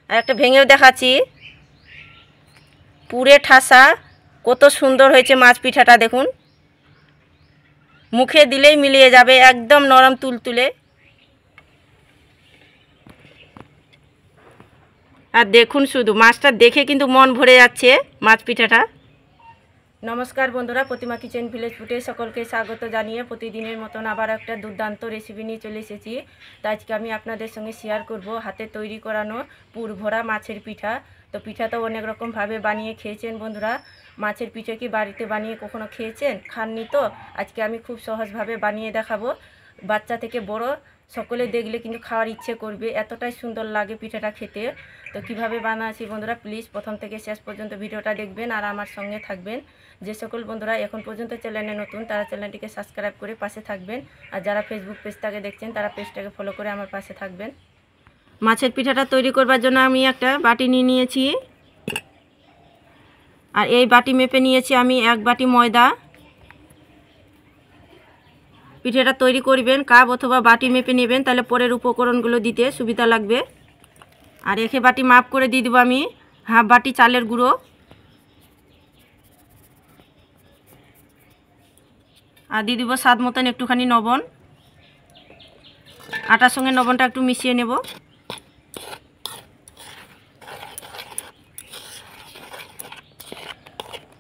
আর একটা ভেঙেও দেখাচ্ছি। পুরে ঠাসা, কত সুন্দর হয়েছে মাছ পিঠাটা দেখুন, মুখে দিলেই মিলিয়ে যাবে, একদম নরম তুলতুলে। আর দেখুন শুধু মাছটা দেখে কিন্তু মন ভরে যাচ্ছে মাছ পিঠাটা। নমস্কার বন্ধুরা, প্রতিমা কিচেন ভিলেজ ফুডে সকলকে স্বাগত জানিয়ে প্রতিদিনের মতন আবার একটা দুর্দান্ত রেসিপি নিয়ে চলে এসেছি। তো আজকে আমি আপনাদের সঙ্গে শেয়ার করব হাতে তৈরি করানো পুর ভরা মাছের পিঠা। তো পিঠা তো অনেক রকমভাবে বানিয়ে খেয়েছেন বন্ধুরা, মাছের পিঠা কি বাড়িতে বানিয়ে কখনো খেয়েছেন? খাননি তো? আজকে আমি খুব সহজভাবে বানিয়ে দেখাবো। বাচ্চা থেকে বড় সকলে দেখলে কিন্তু খাওয়ার ইচ্ছে করবে, এতটাই সুন্দর লাগে পিঠাটা খেতে। তো কিভাবে বানাচ্ছি বন্ধুরা, প্লিজ প্রথম থেকে শেষ পর্যন্ত ভিডিওটা দেখবেন আর আমার সঙ্গে থাকবেন। যে সকল বন্ধুরা এখন পর্যন্ত চ্যানেলে নতুন, তারা চ্যানেলটিকে সাবস্ক্রাইব করে পাশে থাকবেন। আর যারা ফেসবুক পেজটাকে দেখছেন তারা পেজটাকে ফলো করে আমার পাশে থাকবেন। মাছের পিঠাটা তৈরি করবার জন্য আমি একটা বাটি নিয়ে নিয়েছি, আর এই বাটি মেপে নিয়েছি আমি 1 বাটি ময়দা। পিঠাটা তৈরি করবেন কাপ অথবা বাটি মেপে নেবেন, তাহলে পরের উপকরণগুলো দিতে সুবিধা লাগবে। আর একে বাটি মাপ করে দিয়ে দেবো আমি হাফ বাটি চালের গুঁড়ো, আর দিয়ে দেবো স্বাদ মতন একটুখানি লবণ। আটার সঙ্গে লবণটা একটু মিশিয়ে নেব।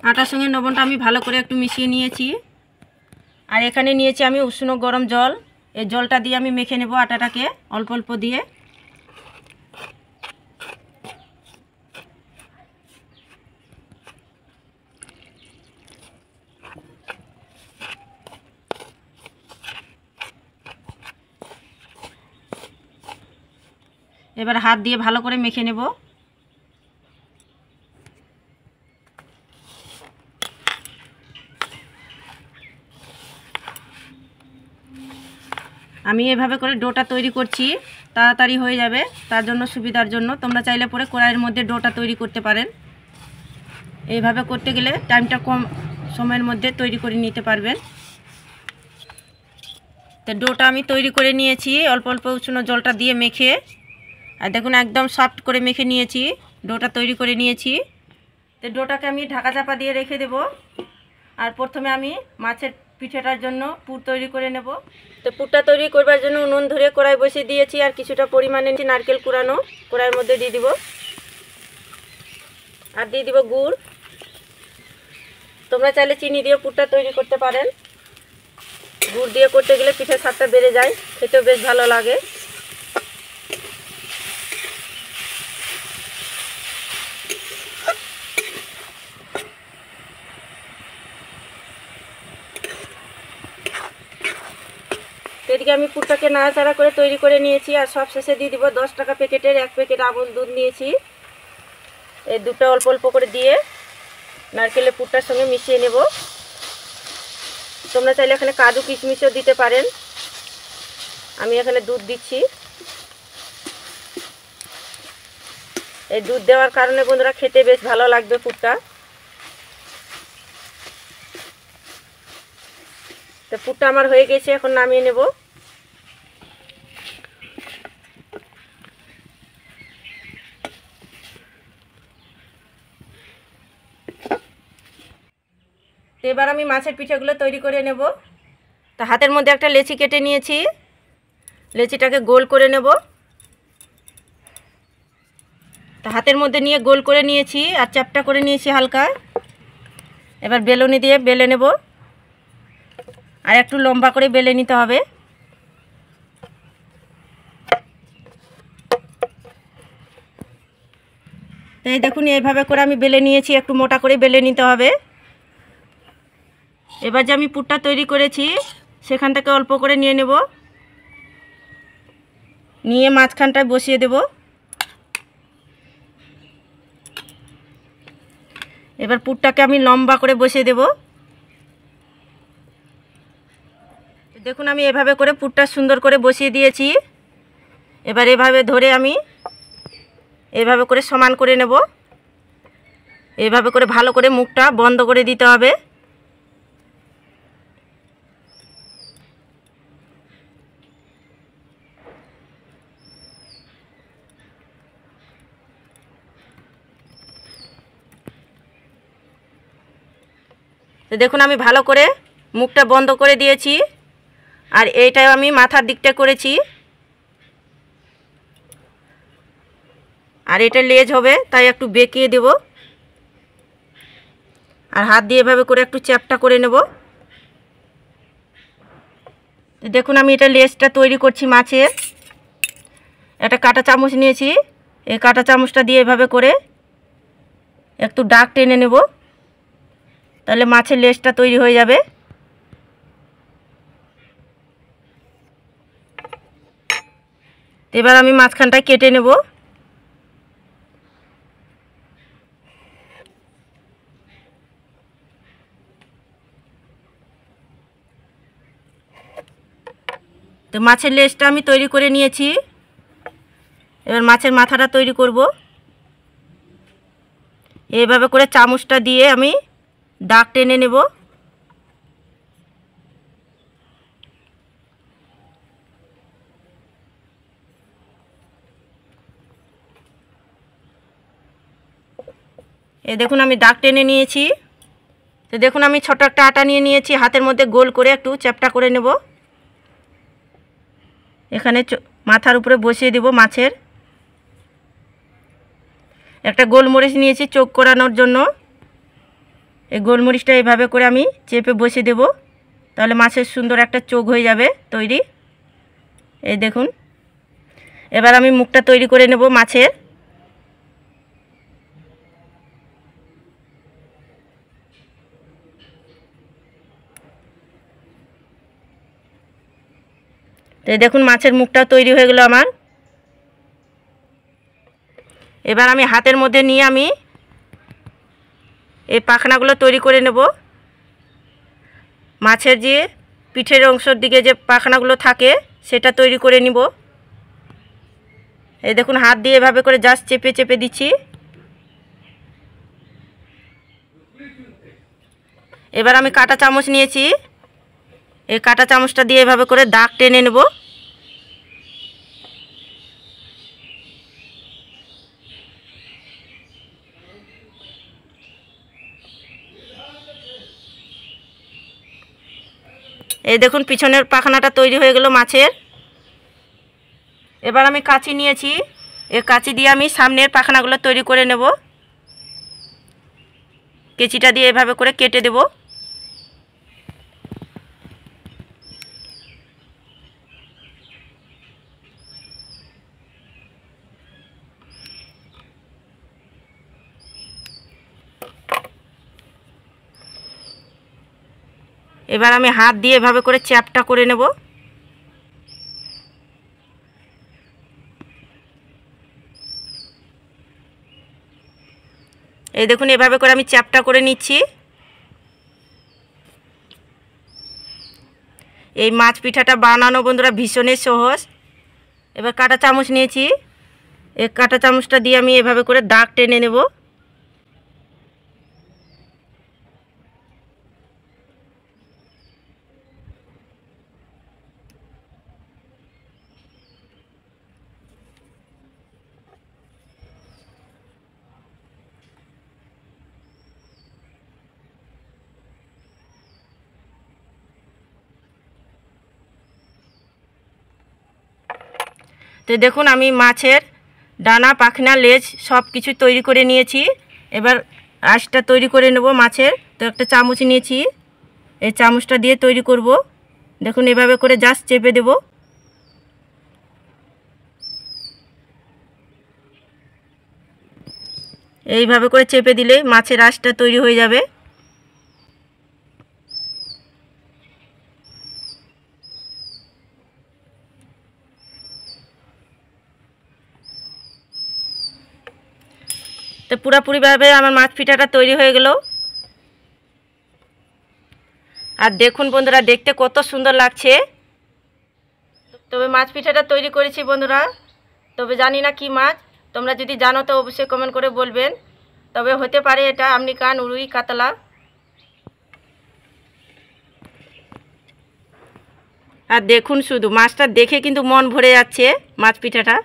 আটার সঙ্গে লবণটা আমি ভালো করে একটু মিশিয়ে নিয়েছি। আর এখানে নিয়েছি আমি উষ্ণ গরম জল, এই জলটা দিয়ে আমি মেখে নেব আটাটাকে অল্প অল্প দিয়ে। এবার হাত দিয়ে ভালো করে মেখে নেব। আমি এভাবে করে ডোটা তৈরি করছি, তাড়াতাড়ি হয়ে যাবে, তার জন্য সুবিধার জন্য তোমরা চাইলে পরে কড়াইয়ের মধ্যে ডোটা তৈরি করতে পারেন। এইভাবে করতে গেলে টাইমটা কম সময়ের মধ্যে তৈরি করে নিতে পারবেন। তো ডোটা আমি তৈরি করে নিয়েছি অল্প অল্প উষ্ণ জলটা দিয়ে মেখে। আর দেখুন একদম সফট করে মেখে নিয়েছি, ডোটা তৈরি করে নিয়েছি। তো ডোটাকে আমি ঢাকা চাপা দিয়ে রেখে দেব। আর প্রথমে আমি মাছের পিঠাটার জন্য পুর তৈরি করে নেব। তো পুরটা তৈরি করবার জন্য উনুন ধরে কড়াই বসিয়ে দিয়েছি, আর কিছুটা পরিমাণে নারকেল কুড়ানো কড়াইয়ের মধ্যে দিয়ে দিব। আর দিয়ে দিব গুড়। তোমরা চাইলে চিনি দিয়ে পুরটা তৈরি করতে পারেন। গুড় দিয়ে করতে গেলে পিঠার স্বাদটা বেড়ে যায়, খেতেও বেশ ভালো লাগে। এদিকে আমি পুরটাকে নাড়াচাড়া করে তৈরি করে নিয়েছি। আর সব শেষে দিয়ে দিব 10 টাকা প্যাকেটের 1 প্যাকেট আমুল দুধ নিয়েছি। এই দুধটা অল্প অল্প করে দিয়ে নারকেলের পুরটার সঙ্গে মিশিয়ে নেব। তোমরা চাইলে এখানে কাজু কিশমিশও দিতে পারেন, আমি এখানে দুধ দিচ্ছি। এই দুধ দেওয়ার কারণে বন্ধুরা খেতে বেশ ভালো লাগবে পুরটা। তো পুরটা আমার হয়ে গেছে, এখন নামিয়ে নেব। তো এবার আমি মাছের পিঠাগুলো তৈরি করে নেব। তা হাতের মধ্যে একটা লেচি কেটে নিয়েছি, লেচিটাকে গোল করে নেব। তা হাতের মধ্যে নিয়ে গোল করে নিয়েছি আর চ্যাপটা করে নিয়েছি হালকা। এবার বেলুনি দিয়ে বেলে নেব, আর একটু লম্বা করে বেলে নিতে হবে। তো এই দেখুন এইভাবে করে আমি বেলে নিয়েছি, একটু মোটা করে বেলে নিতে হবে। এবার যে আমি পুরটা তৈরি করেছি সেখান থেকে অল্প করে নিয়ে নেব, নিয়ে মাঝখানটায় বসিয়ে দেব। এবার পুরটাকে আমি লম্বা করে বসিয়ে দেব। দেখুন আমি এভাবে করে পুরটা সুন্দর করে বসিয়ে দিয়েছি। এবার এভাবে ধরে আমি এভাবে করে সমান করে নেব। এভাবে করে ভালো করে মুখটা বন্ধ করে দিতে হবে। তো দেখুন আমি ভালো করে মুখটা বন্ধ করে দিয়েছি, আর এইটাও আমি মাথার দিকটা করেছি, আর এটা লেজ হবে তাই একটু বেঁকিয়ে দেব, আর হাত দিয়ে এভাবে করে একটু চ্যাপটা করে নেব। দেখুন আমি এটা লেজটা তৈরি করছি মাছের। একটা কাঁটা চামচ নিয়েছি, এই কাঁটা চামচটা দিয়ে এভাবে করে একটু দাগ টেনে নেব, তাহলে মাছের লেজটা তৈরি হয়ে যাবে। এবার আমি মাঝখানটা কেটে নেব। তো মাছের লেজটা আমি তৈরি করে নিয়েছি, এবার মাছের মাথাটা তৈরি করব। এইভাবে করে চামচটা দিয়ে আমি দাগ টেনে নেব। এই দেখুন আমি দাগ টেনে নিয়েছি। তো দেখুন আমি ছোট একটা আটা নিয়ে নিয়েছি, হাতের মধ্যে গোল করে একটু চ্যাপটা করে নেব। এখানে মাথার উপরে বসিয়ে দেব মাছের। একটা গোলমরিচ নিয়েছি চোখ করানোর জন্য, এই গোলমরিচটা এইভাবে করে আমি চেপে বসিয়ে দেব, তাহলে মাছের সুন্দর একটা চোখ হয়ে যাবে তৈরি। এই দেখুন এবার আমি মুখটা তৈরি করে নেব মাছের। তো এই দেখুন মাছের মুখটা তৈরি হয়ে গেল আমার। এবার আমি হাতের মধ্যে নিয়ে আমি এই পাখনাগুলো তৈরি করে নেব। মাছের যে পিঠের অংশের দিকে যে পাখনাগুলো থাকে সেটা তৈরি করে নিব। এই দেখুন হাত দিয়ে এভাবে করে জাস্ট চেপে চেপে দিচ্ছি। এবার আমি কাঁটা চামচ নিয়েছি, এই কাঁটা চামচটা দিয়ে এভাবে করে দাগ টেনে নেব। এই দেখুন পিছনের পাখনাটা তৈরি হয়ে গেল মাছের। এবার আমি কাঁচি নিয়েছি, এই কাঁচি দিয়ে আমি সামনের পাখনাগুলো তৈরি করে নেব। কেচিটা দিয়ে এভাবে করে কেটে দেব। এবার আমি হাত দিয়ে এভাবে করে চ্যাপটা করে নেব। এই দেখুন এভাবে করে আমি চ্যাপটা করে নিচ্ছি। এই মাছ পিঠাটা বানানো বন্ধুরা ভীষণই সহজ। এবার কাঁটা চামচ নিয়েছি, এই কাঁটা চামচটা দিয়ে আমি এভাবে করে দাগ টেনে নেব। তো দেখুন আমি মাছের ডানা পাখনা লেজ সব কিছু তৈরি করে নিয়েছি। এবার আঁশটা তৈরি করে নেব মাছের। তো একটা চামচ নিয়েছি, এই চামচটা দিয়ে তৈরি করব। দেখুন এভাবে করে জাস্ট চেপে দেব। এইভাবে করে চেপে দিলে মাছের আঁশটা তৈরি হয়ে যাবে। তো পুরোপুরিভাবে আমার মাছ পিঠাটা তৈরি হয়ে গেল। আর দেখুন বন্ধুরা দেখতে কত সুন্দর লাগছে। তবে মাছ পিঠাটা তৈরি করেছি বন্ধুরা, তবে জানি না কি মাছ, তোমরা যদি জানো তো অবশ্যই কমেন্ট করে বলবেন। তবে হতে পারে এটা আমনিকান, উরুই, কাতলা। আর দেখুন শুধু মাছটা দেখে কিন্তু মন ভরে যাচ্ছে মাছ পিঠাটা।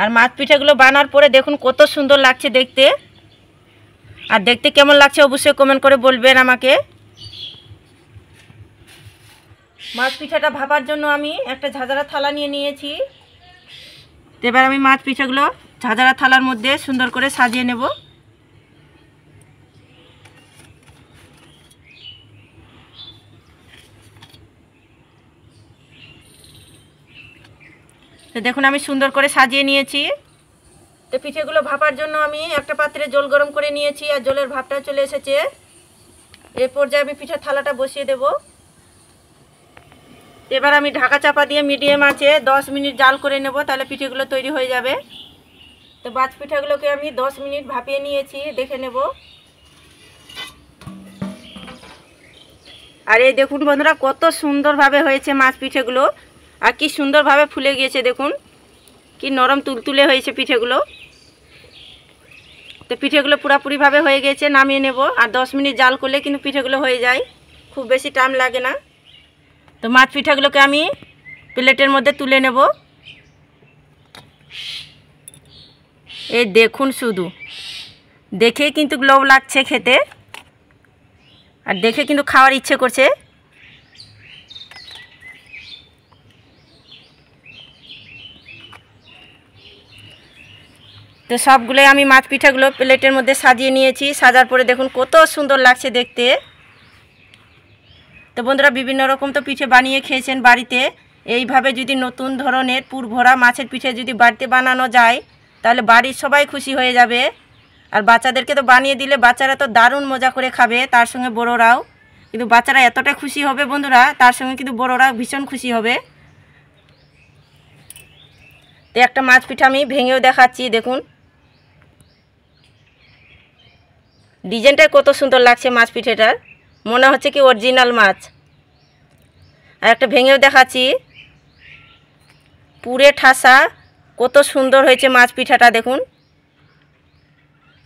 আর মাছ পিঠাগুলো বানার পরে দেখুন কত সুন্দর লাগছে দেখতে। আর দেখতে কেমন লাগছে অবশ্যই কমেন্ট করে বলবেন আমাকে। মাছ পিঠাটা ভাপার জন্য আমি একটা ঝাঁঝরা থালা নিয়ে নিয়েছি। এবার আমি মাছ পিঠাগুলো ঝাঁঝরা থালার মধ্যে সুন্দর করে সাজিয়ে নেব। তো দেখুন আমি সুন্দর করে সাজিয়ে নিয়েছি। তো পিঠেগুলো ভাপার জন্য আমি একটা পাত্রে জল গরম করে নিয়েছি আর জলের ভাপটা চলে এসেছে। এই পর্যায়ে আমি পিঠার থালাটা বসিয়ে দেব। এবার আমি ঢাকা চাপা দিয়ে মিডিয়াম আঁচে 10 মিনিট জাল করে নেব, তাহলে পিঠেগুলো তৈরি হয়ে যাবে। তো মাছ পিঠাগুলোকে আমি 10 মিনিট ভাপিয়ে নিয়েছি, দেখে নেব। আর এই দেখুন বন্ধুরা কত সুন্দরভাবে হয়েছে মাছ পিঠেগুলো, আর কি সুন্দরভাবে ফুলে গিয়েছে দেখুন, কি নরম তুলতুলে হয়েছে পিঠেগুলো। তো পিঠেগুলো পুরোপুরিভাবে হয়ে গেছে, নামিয়ে নেব। আর 10 মিনিট জাল করলে কিন্তু পিঠেগুলো হয়ে যায়, খুব বেশি টাইম লাগে না। তো মাছ পিঠাগুলোকে আমি প্লেটের মধ্যে তুলে নেব। এই দেখুন শুধু দেখেই কিন্তু লোভ লাগছে খেতে, আর দেখে কিন্তু খাওয়ার ইচ্ছে করছে। তো সবগুলোই আমি মাছ পিঠাগুলো প্লেটের মধ্যে সাজিয়ে নিয়েছি। সাজার পরে দেখুন কত সুন্দর লাগছে দেখতে। তো বন্ধুরা বিভিন্ন রকম তো পিঠে বানিয়ে খেয়েছেন বাড়িতে। এইভাবে যদি নতুন ধরনের পুর ভরা মাছের পিঠে যদি বাড়িতে বানানো যায় তাহলে বাড়ির সবাই খুশি হয়ে যাবে। আর বাচ্চাদেরকে তো বানিয়ে দিলে বাচ্চারা তো দারুণ মজা করে খাবে, তার সঙ্গে বড়রাও। কিন্তু বাচ্চারা এতটা খুশি হবে বন্ধুরা, তার সঙ্গে কিন্তু বড়রা ভীষণ খুশি হবে। তো একটা মাছ পিঠা আমি ভেঙেও দেখাচ্ছি, দেখুন ডিজাইনটা কত সুন্দর লাগছে মাছ পিঠেটার, মনে হচ্ছে কি অরিজিনাল মাছ। আর একটা ভেঙেও দেখাচ্ছি, পুরে ঠাসা কত সুন্দর হয়েছে মাছ পিঠাটা দেখুন,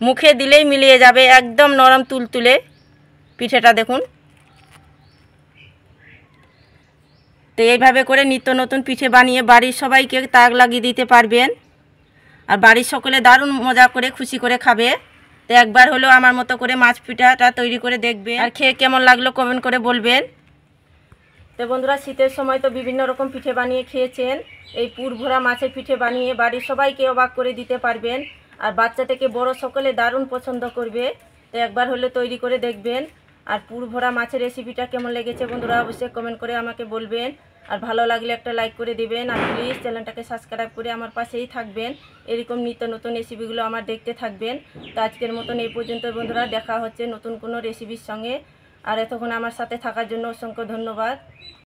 মুখে দিলেই মিলিয়ে যাবে, একদম নরম তুলতুলে পিঠেটা দেখুন। তো এইভাবে করে নিত্য নতুন পিঠে বানিয়ে বাড়ির সবাইকে তাক লাগিয়ে দিতে পারবেন, আর বাড়ির সকলে দারুণ মজা করে খুশি করে খাবে। তো একবার হলেও আমার মতো করে মাছ পিঠাটা তৈরি করে দেখবেন, আর খেয়ে কেমন লাগলো কমেন্ট করে বলবেন। তো বন্ধুরা শীতের সময় তো বিভিন্ন রকম পিঠে বানিয়ে খেয়েছেন, এই পুর ভরা মাছের পিঠে বানিয়ে বাড়ির সবাইকে অবাক করে দিতে পারবেন, আর বাচ্চা থেকে বড় সকলে দারুণ পছন্দ করবে। তো একবার হলে তৈরি করে দেখবেন। আর পুর ভরা মাছের রেসিপিটা কেমন লেগেছে বন্ধুরা অবশ্যই কমেন্ট করে আমাকে বলবেন, আর ভালো লাগলে একটা লাইক করে দিবেন, আর প্লিজ চ্যানেলটাকে সাবস্ক্রাইব করে আমার পাশেই থাকবেন। এরকম নিত্য নতুন রেসিপিগুলো আমার দেখতে থাকবেন। তো আজকের মতন এই পর্যন্ত বন্ধুরা, দেখা হচ্ছে নতুন কোনো রেসিপির সঙ্গে। আর এতক্ষণ আমার সাথে থাকার জন্য অসংখ্য ধন্যবাদ।